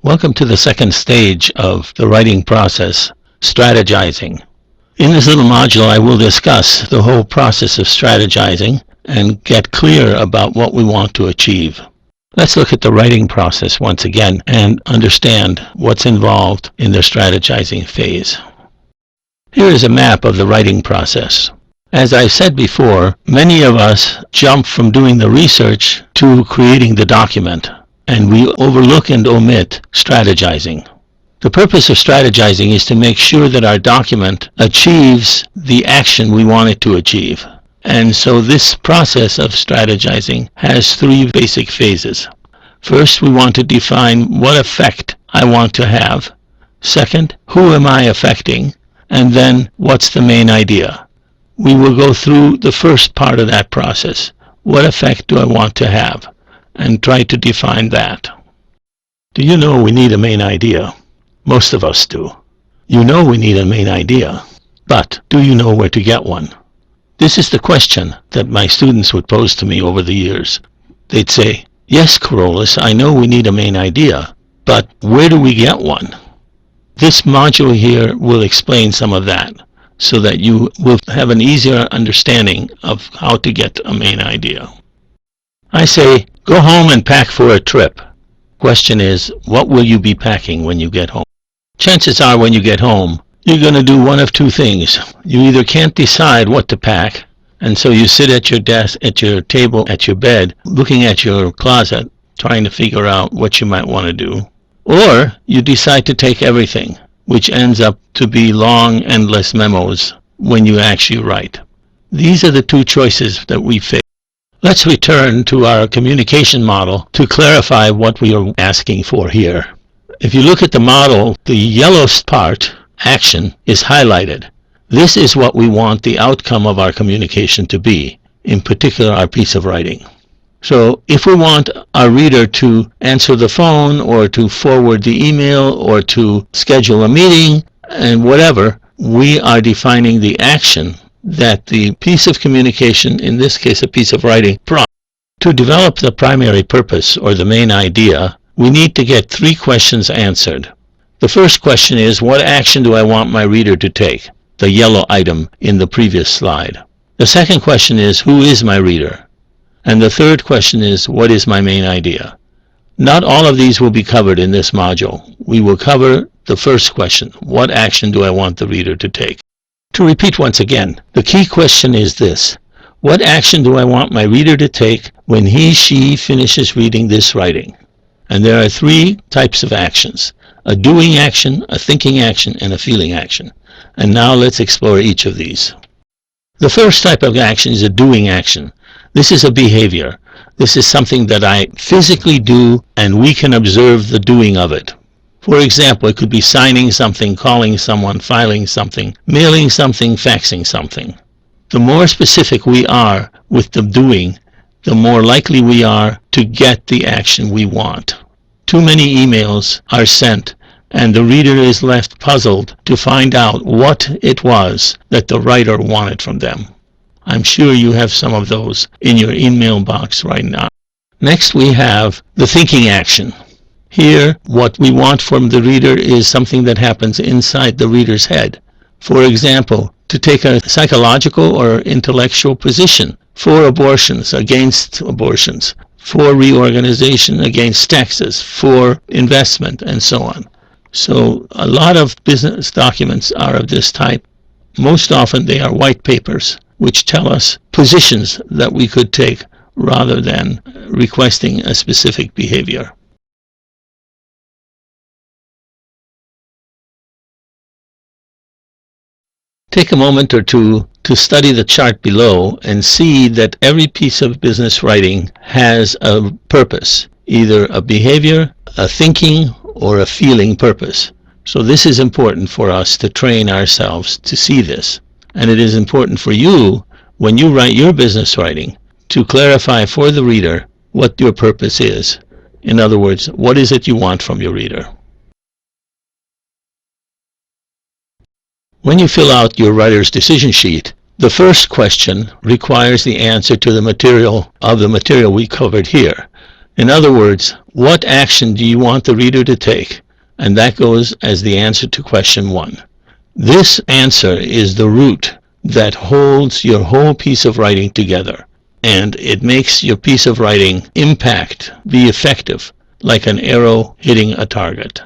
Welcome to the second stage of the writing process, strategizing. In this little module, I will discuss the whole process of strategizing and get clear about what we want to achieve. Let's look at the writing process once again and understand what's involved in the strategizing phase. Here is a map of the writing process. As I said before, many of us jump from doing the research to creating the document, and we overlook and omit strategizing. The purpose of strategizing is to make sure that our document achieves the action we want it to achieve. And so this process of strategizing has three basic phases. First, we want to define what effect I want to have. Second, who am I affecting? And then, what's the main idea? We will go through the first part of that process. What effect do I want to have? And try to define that. Do you know we need a main idea? Most of us do. You know we need a main idea, but do you know where to get one? This is the question that my students would pose to me over the years. They'd say, yes, Carolus, I know we need a main idea, but where do we get one? This module here will explain some of that, so that you will have an easier understanding of how to get a main idea. I say, go home and pack for a trip. Question is, what will you be packing when you get home? Chances are when you get home, you're going to do one of two things. You either can't decide what to pack, and so you sit at your desk, at your table, at your bed, looking at your closet, trying to figure out what you might want to do. Or you decide to take everything, which ends up to be long, endless memos when you actually write. These are the two choices that we face. Let's return to our communication model to clarify what we are asking for here. If you look at the model, the yellow part, action, is highlighted. This is what we want the outcome of our communication to be, in particular our piece of writing. So if we want our reader to answer the phone or to forward the email or to schedule a meeting and whatever, we are defining the action that the piece of communication, in this case a piece of writing, prompts. To develop the primary purpose or the main idea, we need to get three questions answered. The first question is, what action do I want my reader to take? The yellow item in the previous slide. The second question is, who is my reader? And the third question is, what is my main idea? Not all of these will be covered in this module. We will cover the first question, what action do I want the reader to take? To repeat once again, the key question is this: what action do I want my reader to take when she finishes reading this writing? And there are three types of actions: a doing action, a thinking action, and a feeling action. And now let's explore each of these. The first type of action is a doing action. This is a behavior. This is something that I physically do, and we can observe the doing of it. For example, it could be signing something, calling someone, filing something, mailing something, faxing something. The more specific we are with the doing, the more likely we are to get the action we want. Too many emails are sent, and the reader is left puzzled to find out what it was that the writer wanted from them. I'm sure you have some of those in your email box right now. Next, we have the thinking action. Here, what we want from the reader is something that happens inside the reader's head. For example, to take a psychological or intellectual position for abortions, against abortions, for reorganization, against taxes, for investment, and so on. So a lot of business documents are of this type. Most often they are white papers, which tell us positions that we could take rather than requesting a specific behavior. Take a moment or two to study the chart below and see that every piece of business writing has a purpose, either a behavior, a thinking, or a feeling purpose. So this is important for us to train ourselves to see this. And it is important for you, when you write your business writing, to clarify for the reader what your purpose is. In other words, what is it you want from your reader? When you fill out your writer's decision sheet, the first question requires the answer to the material we covered here. In other words, what action do you want the reader to take? And that goes as the answer to question 1. This answer is the root that holds your whole piece of writing together, and it makes your piece of writing impact, be effective, like an arrow hitting a target.